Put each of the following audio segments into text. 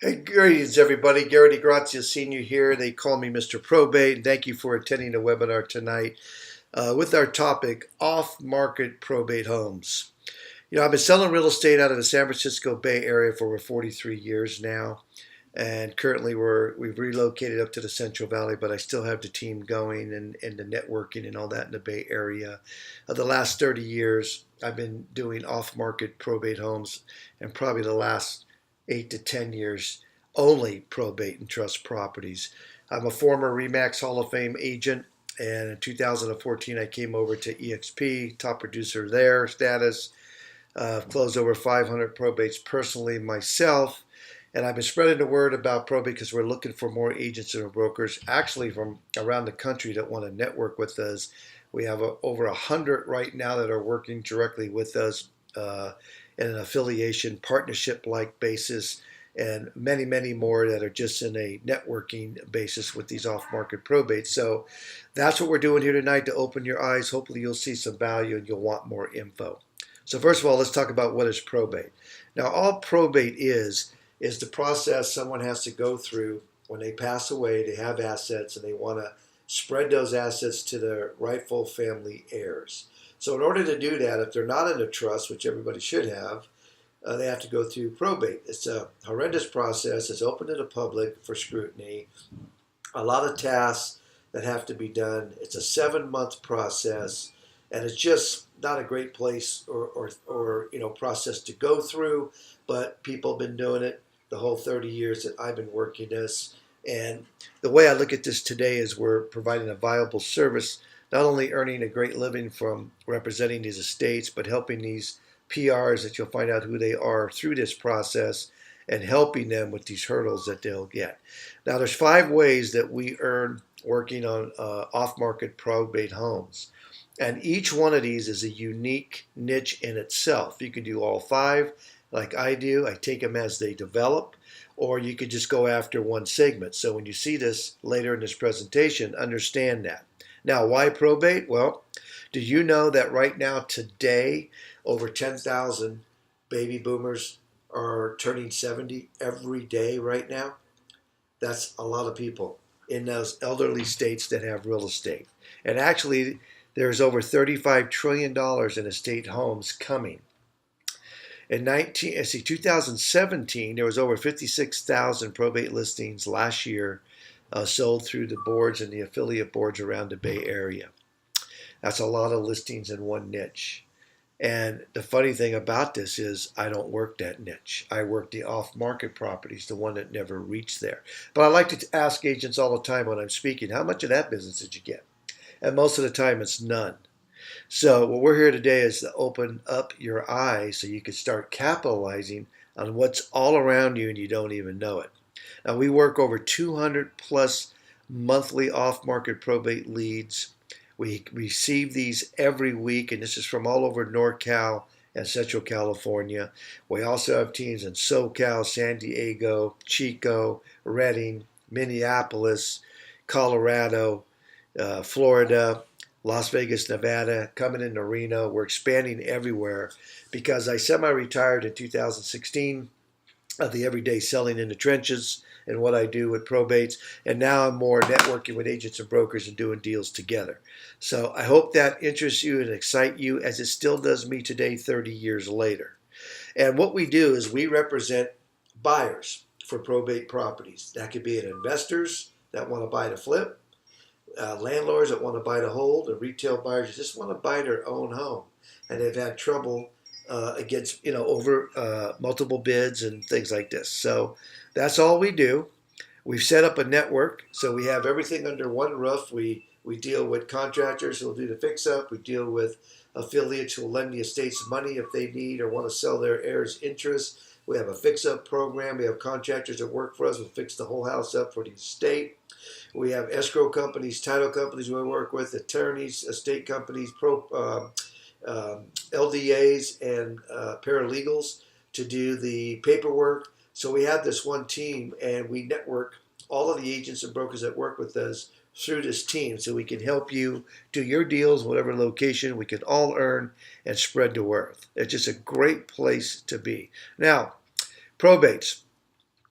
Hey, greetings, everybody. Gary DeGrazia Sr. here. They call me Mr. Probate, and thank you for attending the webinar tonight with our topic, off-market probate homes. I've been selling real estate out of the San Francisco Bay Area for over 43 years now, and currently we've relocated up to the Central Valley, but I still have the team going and the networking and all that in the Bay Area. The last 30 years, I've been doing off-market probate homes, and probably the last 8 to 10 years, only probate and trust properties. I'm a former REMAX Hall of Fame agent, and in 2014 I came over to EXP, top producer there, status. I've closed over 500 probates personally myself, and I've been spreading the word about probate because we're looking for more agents and brokers, actually from around the country, that want to network with us. We have over 100 right now that are working directly with us in an affiliation partnership-like basis, and many, many more that are just in a networking basis with these off-market probates. So that's what we're doing here tonight, to open your eyes. Hopefully you'll see some value and you'll want more info. So first of all, let's talk about what is probate. Now, all probate is the process someone has to go through when they pass away. They have assets and they want to spread those assets to their rightful family heirs. So in order to do that, if they're not in a trust, which everybody should have, they have to go through probate. It's a horrendous process. It's open to the public for scrutiny. A lot of tasks that have to be done. It's a 7-month process, and it's just not a great place or process to go through. But people have been doing it the whole 30 years that I've been working this. And the way I look at this today is we're providing a viable service, not only earning a great living from representing these estates, but helping these PRs, that you'll find out who they are through this process, and helping them with these hurdles that they'll get. Now, there's 5 ways that we earn working on off-market probate homes. And each one of these is a unique niche in itself. You can do all 5 like I do. I take them as they develop, or you could just go after one segment. So when you see this later in this presentation, understand that. Now, why probate? Well, do you know that right now, today, over 10,000 baby boomers are turning 70 every day right now? That's a lot of people in those elderly states that have real estate. And actually, there's over $35 trillion in estate homes coming. In 2017, there was over 56,000 probate listings last year sold through the boards and the affiliate boards around the Bay Area. That's a lot of listings in one niche. And the funny thing about this is I don't work that niche. I work the off-market properties, the one that never reached there. But I like to ask agents all the time when I'm speaking, how much of that business did you get? And most of the time it's none. So what we're here today is to open up your eyes so you can start capitalizing on what's all around you and you don't even know it. Now, we work over 200 plus monthly off-market probate leads. We receive these every week, and this is from all over NorCal and Central California. We also have teams in SoCal, San Diego, Chico, Redding, Minneapolis, Colorado, Florida, Las Vegas, Nevada, coming into Reno. We're expanding everywhere because I semi-retired in 2016 of the everyday selling in the trenches and what I do with probates. And now I'm more networking with agents and brokers and doing deals together. So I hope that interests you and excites you, as it still does me today, 30 years later. And what we do is we represent buyers for probate properties. That could be investors that want to buy to flip, landlords that want to buy to hold, and retail buyers that just want to buy their own home. And they've had trouble against, over multiple bids and things like this. So that's all we do. We've set up a network, so we have everything under one roof. We deal with contractors who will do the fix-up. We deal with affiliates who will lend the estates money if they need or want to sell their heirs' interest. We have a fix-up program. We have contractors that work for us who fix the whole house up for the estate. We have escrow companies, title companies we work with, attorneys, estate companies, LDAs, and paralegals to do the paperwork. So we have this one team, and we network all of the agents and brokers that work with us through this team, so we can help you do your deals, whatever location. We can all earn and spread the wealth. It's just a great place to be. Now, probates.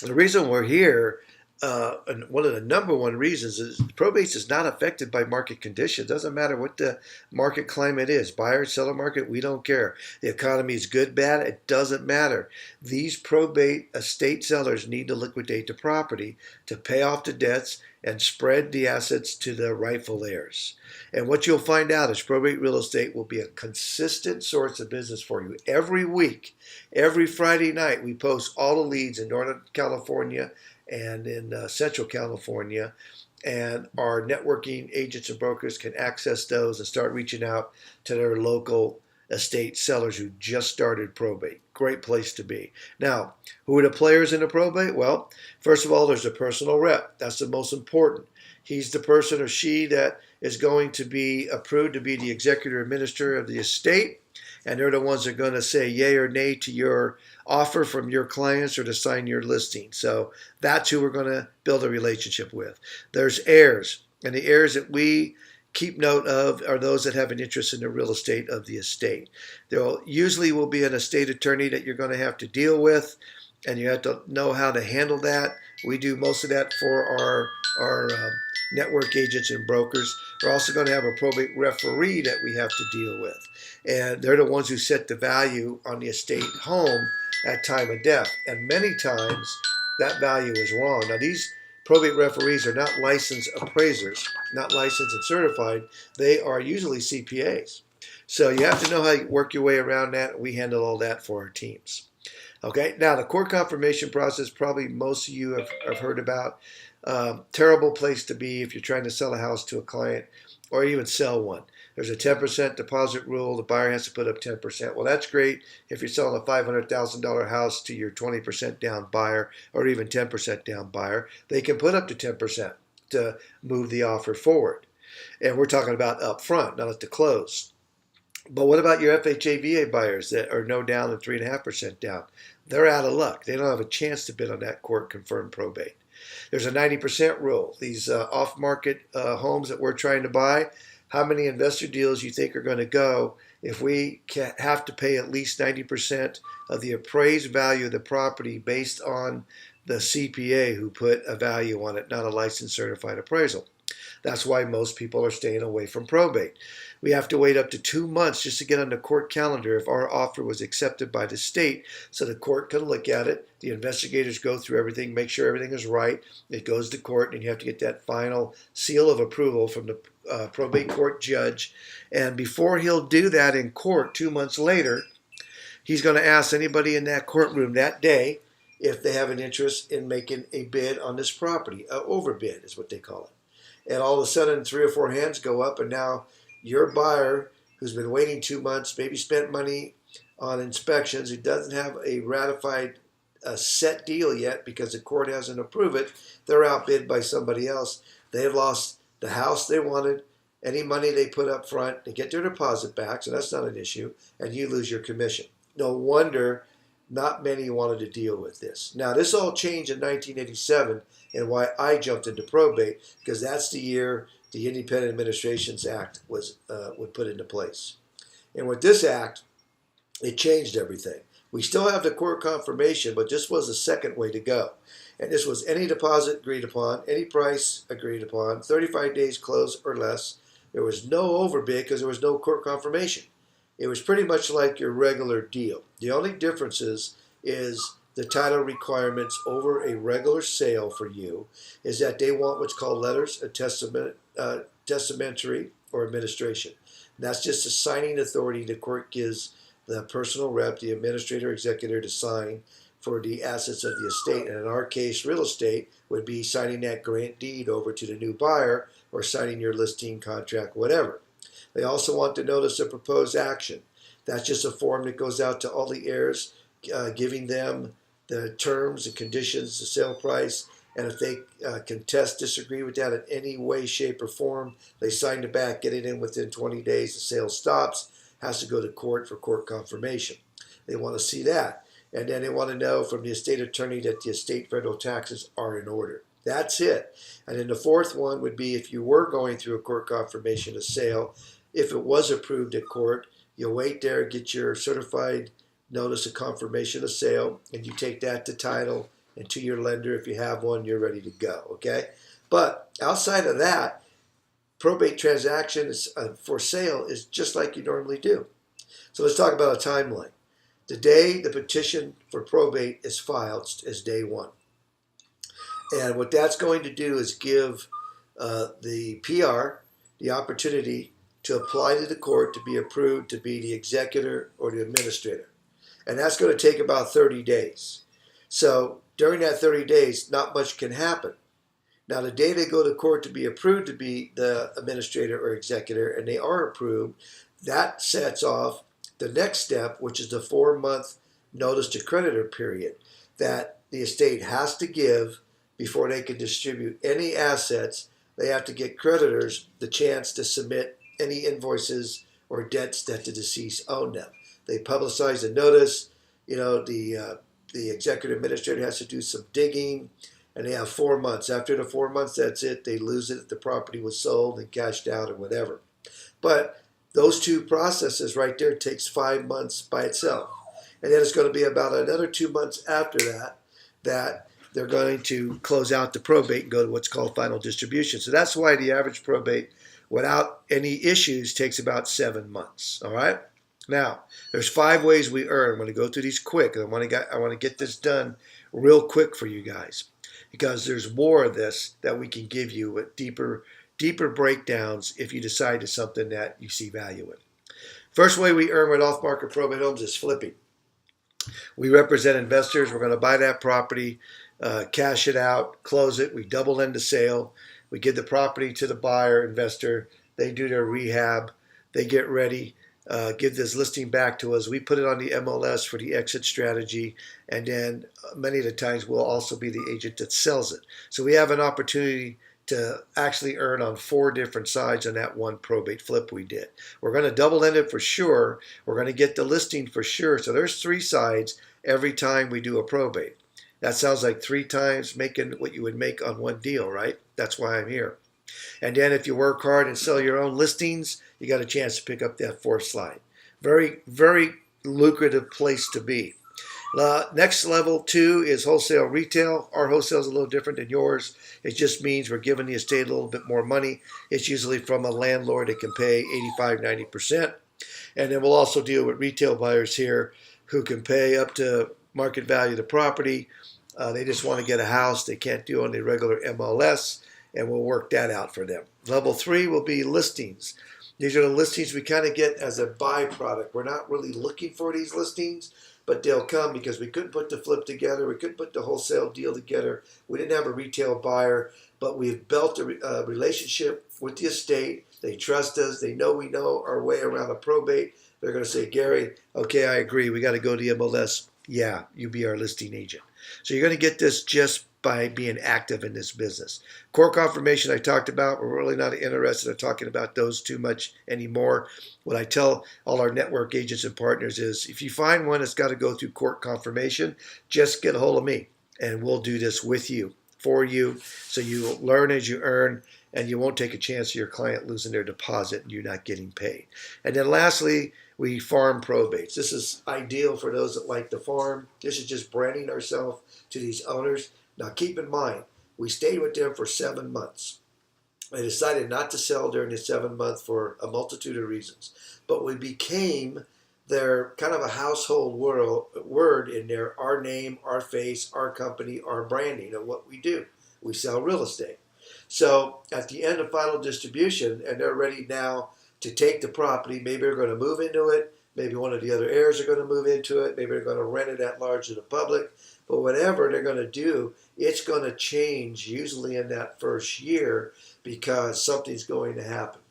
The reason we're here, and one of the number one reasons is probate is not affected by market conditions. Doesn't matter what the market climate is, buyer, seller market, we don't care. The economy is good, bad, it doesn't matter. These probate estate sellers need to liquidate the property to pay off the debts and spread the assets to the rightful heirs. And what you'll find out is probate real estate will be a consistent source of business for you every week. Every Friday night, we post all the leads in Northern California and in Central California. And our networking agents and brokers can access those and start reaching out to their local estate sellers who just started probate. Great place to be. Now, who are the players in the probate? Well, first of all, there's a personal rep. That's the most important. He's the person or she that is going to be approved to be the executor administrator of the estate, and they're the ones that are going to say yay or nay to your offer from your clients or to sign your listing. So that's who we're going to build a relationship with. There's heirs, and the heirs that we keep note of are those that have an interest in the real estate of the estate. There usually will be an estate attorney that you're going to have to deal with, and you have to know how to handle that. We do most of that for our network agents and brokers. We're also going to have a probate referee that we have to deal with, and they're the ones who set the value on the estate home at time of death, and many times that value is wrong. Now, these probate referees are not licensed appraisers, not licensed and certified. They are usually CPAs. So you have to know how you work your way around that. We handle all that for our teams. Okay, now the court confirmation process, probably most of you have heard about. Terrible place to be if you're trying to sell a house to a client or even sell one. There's a 10% deposit rule. The buyer has to put up 10%. Well, that's great if you're selling a $500,000 house to your 20% down buyer or even 10% down buyer. They can put up to 10% to move the offer forward. And we're talking about up front, not at the close. But what about your FHA VA buyers that are no down and 3.5% down? They're out of luck. They don't have a chance to bid on that court-confirmed probate. There's a 90% rule. These off-market homes that we're trying to buy, how many investor deals you think are going to go if we have to pay at least 90% of the appraised value of the property based on the CPA who put a value on it, not a licensed certified appraisal. That's why most people are staying away from probate. We have to wait up to 2 months just to get on the court calendar if our offer was accepted by the state, so the court can look at it. The investigators go through everything, make sure everything is right. It goes to court, and you have to get that final seal of approval from the probate court judge. And before he'll do that in court 2 months later, he's going to ask anybody in that courtroom that day if they have an interest in making a bid on this property. Overbid is what they call it. And all of a sudden, 3 or 4 hands go up, and now your buyer, who's been waiting 2 months, maybe spent money on inspections, who doesn't have a ratified set deal yet because the court hasn't approved it, they're outbid by somebody else. They've lost the house they wanted, any money they put up front, they get their deposit back, so that's not an issue, and you lose your commission. No wonder not many wanted to deal with this. Now, this all changed in 1987, and why I jumped into probate, because that's the year the Independent Administrations Act was put into place. And with this act, it changed everything. We still have the court confirmation, but this was the second way to go. And this was any deposit agreed upon, any price agreed upon, 35 days close or less. There was no overbid because there was no court confirmation. It was pretty much like your regular deal. The only difference is the title requirements over a regular sale for you is that they want what's called letters of testamentary or administration. And that's just a signing authority the court gives the personal rep, the administrator, executor to sign for the assets of the estate. And in our case, real estate would be signing that grant deed over to the new buyer or signing your listing contract, whatever. They also want the notice of proposed action. That's just a form that goes out to all the heirs, giving them the terms and conditions, the sale price, and if they contest, disagree with that in any way, shape, or form, they sign it back, get it in within 20 days, the sale stops, has to go to court for court confirmation. They want to see that. And then they want to know from the estate attorney that the estate federal taxes are in order. That's it. And then the fourth one would be if you were going through a court confirmation of sale, if it was approved at court, you'll wait there, get your certified notice of confirmation of sale, and you take that to title and to your lender. If you have one, you're ready to go, okay? But outside of that, probate transactions for sale is just like you normally do. So let's talk about a timeline. The day the petition for probate is filed is day one. And what that's going to do is give the PR the opportunity to apply to the court to be approved to be the executor or the administrator. And that's going to take about 30 days. So during that 30 days, not much can happen. Now, the day they go to court to be approved to be the administrator or executor, and they are approved, that sets off the next step, which is the 4-month notice to creditor period that the estate has to give before they can distribute any assets. They have to get creditors the chance to submit any invoices or debts that the deceased owned them. They publicize the notice. The executive administrator has to do some digging, and they have 4 months. After the 4 months, that's it. They lose it if the property was sold and cashed out or whatever. But those two processes right there takes 5 months by itself. And then it's going to be about another 2 months after that they're going to close out the probate and go to what's called final distribution. So that's why the average probate without any issues takes about 7 months. All right? Now, there's 5 ways we earn. I'm going to go through these quick. I want to get this done real quick for you guys, because there's more of this that we can give you with deeper breakdowns if you decide it's something that you see value in. First way we earn with off-market probate homes is flipping. We represent investors. We're going to buy that property, cash it out, close it. We double end the sale. We give the property to the buyer, investor. They do their rehab. They get ready. Give this listing back to us. We put it on the MLS for the exit strategy, and then many of the times we'll also be the agent that sells it. So we have an opportunity to actually earn on 4 different sides on that one probate flip we did. We're going to double end it for sure. We're going to get the listing for sure. So there's 3 sides every time we do a probate. That sounds like 3 times making what you would make on one deal, right? That's why I'm here. And then if you work hard and sell your own listings, you got a chance to pick up that 4th slide. Very, very lucrative place to be. Next level 2 is wholesale retail. Our wholesale is a little different than yours. It just means we're giving the estate a little bit more money. It's usually from a landlord that can pay 85-90%. And then we'll also deal with retail buyers here who can pay up to market value of the property. They just want to get a house. They can't do on the regular MLS, and we'll work that out for them. Level 3 will be listings. These are the listings we kind of get as a byproduct. We're not really looking for these listings, but they'll come because we couldn't put the flip together. We couldn't put the wholesale deal together. We didn't have a retail buyer, but we've built a relationship with the estate. They trust us. They know we know our way around a probate. They're going to say, Gary, okay, I agree. We got to go to the MLS. Yeah, you be our listing agent. So you're going to get this just by being active in this business. Court confirmation I talked about. We're really not interested in talking about those too much anymore. What I tell all our network agents and partners is if you find one that's got to go through court confirmation, just get a hold of me and we'll do this with you, for you, so you learn as you earn and you won't take a chance of your client losing their deposit and you not getting paid. And then lastly, we farm probates. This is ideal for those that like to farm. This is just branding ourselves to these owners. Now keep in mind, we stayed with them for 7 months. I decided not to sell during the 7 months for a multitude of reasons. But we became their kind of a household word in there, our name, our face, our company, our branding of what we do. We sell real estate. So at the end of final distribution, and they're ready now to take the property, maybe they're going to move into it, maybe one of the other heirs are going to move into it, maybe they're going to rent it at large to the public, but whatever they're going to do, it's going to change usually in that first year because something's going to happen.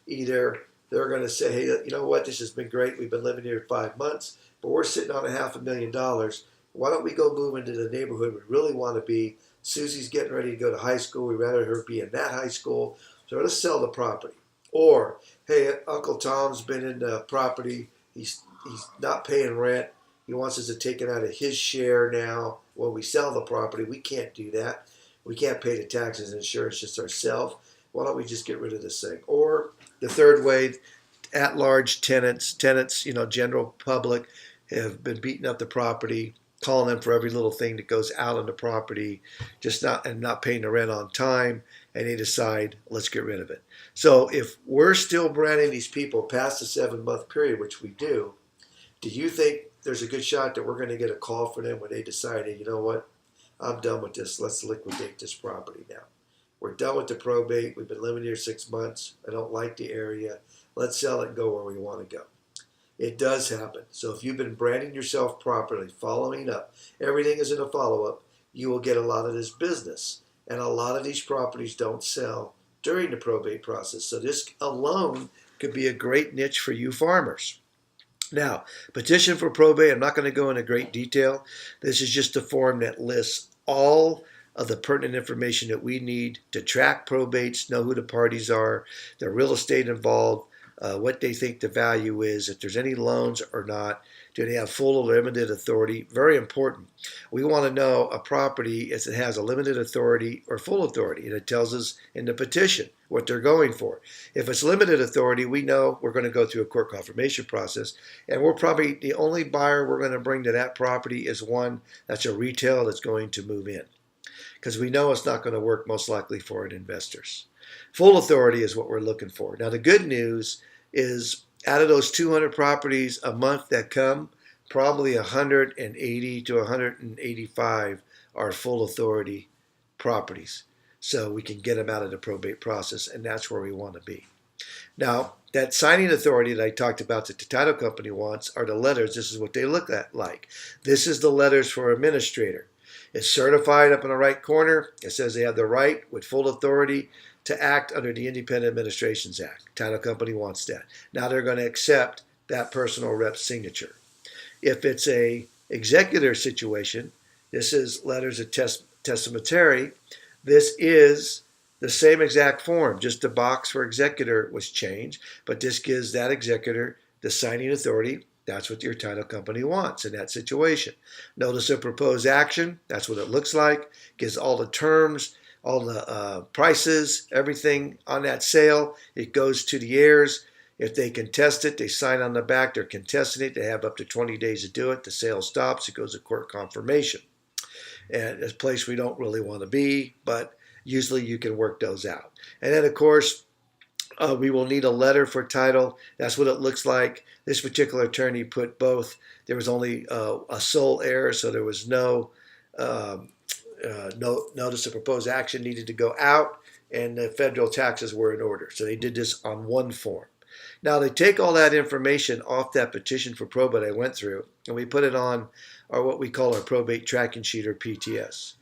Either they're going to say, hey, you know what, this has been great, we've been living here 5 months, but we're sitting on $500,000. Why don't we go move into the neighborhood we really want to be? Susie's getting ready to go to high school, we'd rather her be in that high school, so let's sell the property. Or, hey, Uncle Tom's been in the property, he's not paying rent, he wants us to take it out of his share now when we sell the property. We can't do that. We can't pay the taxes and insurance just ourselves. Why don't we just get rid of this thing? Or the third way, at-large tenants, general public have been beating up the property. calling them for every little thing that goes out on the property, just not paying the rent on time, and they decide, let's get rid of it. So if we're still branding these people past the 7-month period, which we do you think there's a good shot that we're going to get a call from them when they decide, hey, you know what, I'm done with this, let's liquidate this property now. We're done with the probate, we've been living here 6 months, I don't like the area, let's sell it and go where we want to go. It does happen. So if you've been branding yourself properly, following up, everything is in a follow-up, you will get a lot of this business. And a lot of these properties don't sell during the probate process. So this alone could be a great niche for you farmers. Now, petition for probate, I'm not going to go into great detail. This is just a form that lists all of the pertinent information that we need to track probates, know who the parties are, the real estate involved, what they think the value is, if there's any loans or not, do they have full or limited authority? Very important. We want to know a property if it has a limited authority or full authority, and it tells us in the petition what they're going for. If it's limited authority, we know we're going to go through a court confirmation process, and we're probably the only buyer we're going to bring to that property is one that's a retail that's going to move in, because we know it's not going to work most likely for investors. Full authority is what we're looking for. Now, the good news is out of those 200 properties a month that come, probably 180 to 185 are full authority properties. So we can get them out of the probate process, and that's where we want to be. Now, that signing authority that I talked about that the title company wants are the letters. This is what they look like. This is the letters for administrator. It's certified up in the right corner. It says they have the right with full authority to act under the Independent Administrations Act. Title company wants that. Now they're going to accept that personal rep's signature. If it's a executor situation, this is letters of testamentary. This is the same exact form, just the box for executor was changed, but this gives that executor the signing authority. That's what your title company wants in that situation. Notice of proposed action, that's what it looks like. Gives all the terms, all the prices, everything on that sale. It goes to the heirs. If they contest it, they sign on the back. They're contesting it. They have up to 20 days to do it. The sale stops. It goes to court confirmation. And it's a place we don't really want to be, but usually you can work those out. And then, of course, we will need a letter for title. That's what it looks like. This particular attorney put both. There was only a sole heir, so there was no notice of proposed action needed to go out, and the federal taxes were in order. So they did this on one form. Now they take all that information off that petition for probate I went through, and we put it on what we call our probate tracking sheet, or PTS.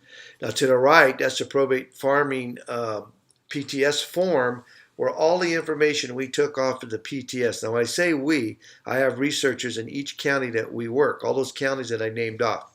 Now to the right, that's the probate farming PTS form, where all the information we took off of the PTS. Now when I say we, I have researchers in each county that we work, all those counties that I named off,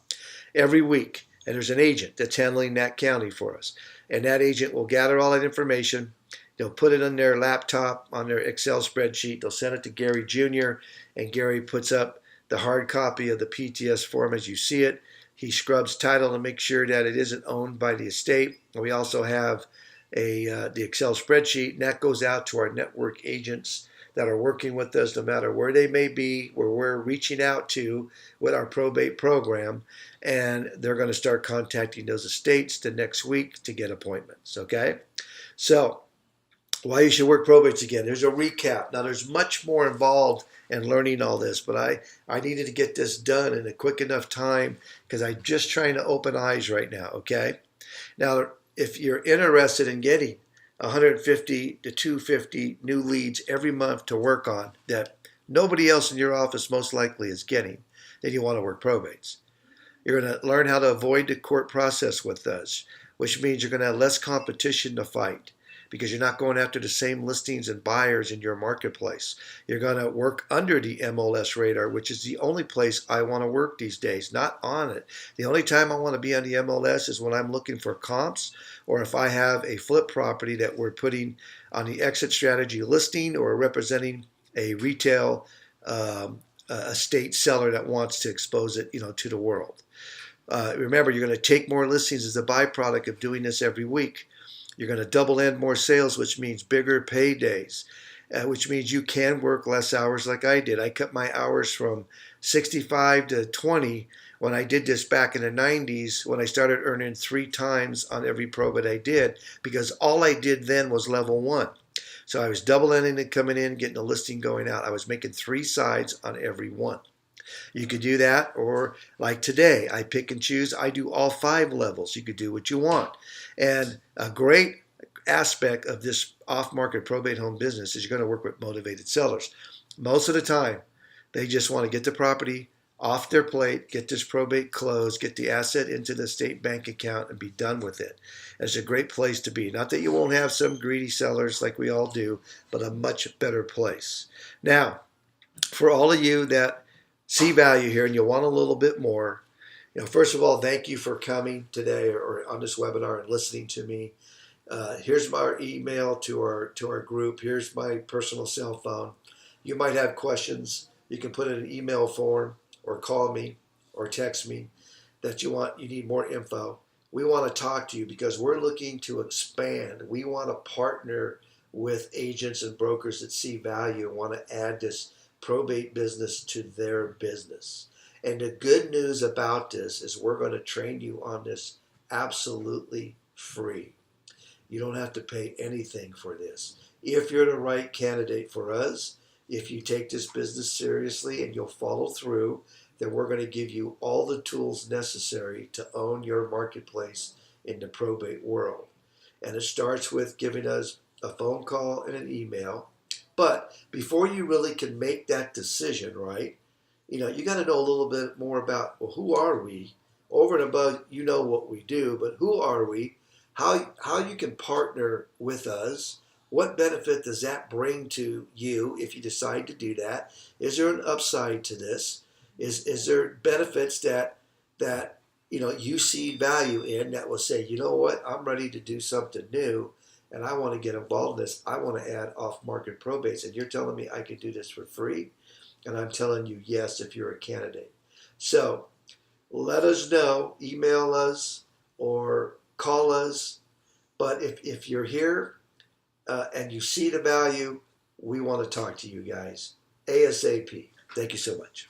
every week. And there's an agent that's handling that county for us. And that agent will gather all that information. They'll put it on their laptop, on their Excel spreadsheet. They'll send it to Gary Jr., and Gary puts up the hard copy of the PTS form as you see it. He scrubs title to make sure that it isn't owned by the estate. And we also have the Excel spreadsheet, and that goes out to our network agents that are working with us, no matter where they may be, where we're reaching out to with our probate program, and they're going to start contacting those estates the next week to get appointments, okay? So why you should work probates again. There's a recap. Now, there's much more involved in learning all this, but I needed to get this done in a quick enough time because I'm just trying to open eyes right now, okay? Now, if you're interested in getting 150 to 250 new leads every month to work on that nobody else in your office most likely is getting, then you want to work probates. You're going to learn how to avoid the court process with us, which means you're going to have less competition to fight because you're not going after the same listings and buyers in your marketplace. You're going to work under the MLS radar, which is the only place I want to work these days, not on it. The only time I want to be on the MLS is when I'm looking for comps, or if I have a flip property that we're putting on the exit strategy listing, or representing a retail estate seller that wants to expose it, to the world. Remember, you're going to take more listings as a byproduct of doing this every week. You're going to double end more sales, which means bigger paydays, which means you can work less hours like I did. I cut my hours from 65 to 20 when I did this back in the 90s, when I started earning 3 times on every probate I did, because all I did then was level 1. So I was double ending it coming in, getting a listing going out. I was making 3 sides on every one. You could do that, or like today, I pick and choose. I do all 5 levels. You could do what you want. And a great aspect of this off-market probate home business is you're going to work with motivated sellers. Most of the time, they just want to get the property off their plate, get this probate closed, get the asset into the state bank account, and be done with it. It's a great place to be. Not that you won't have some greedy sellers like we all do, but a much better place. Now, for all of you that see value here and you want a little bit more, first of all, thank you for coming today or on this webinar and listening to me. Here's my email to our group. Here's my personal cell phone. You might have questions. You can put in an email form or call me or text me that you need more info. We want to talk to you because we're looking to expand. We want to partner with agents and brokers that see value and want to add this probate business to their business. And the good news about this is we're going to train you on this absolutely free. You don't have to pay anything for this. If you're the right candidate for us, if you take this business seriously and you'll follow through, then we're going to give you all the tools necessary to own your marketplace in the probate world. And it starts with giving us a phone call and an email. But before you really can make that decision, right, you got to know a little bit more about, well, who are we? Over and above, what we do, but who are we? How you can partner with us? What benefit does that bring to you if you decide to do that? Is there an upside to this? Is there benefits that you see value in that will say, you know what, I'm ready to do something new and I want to get involved in this. I want to add off-market probates, and you're telling me I could do this for free? And I'm telling you yes if you're a candidate. So let us know, email us or call us. But if you're here and you see the value, we want to talk to you guys ASAP. Thank you so much.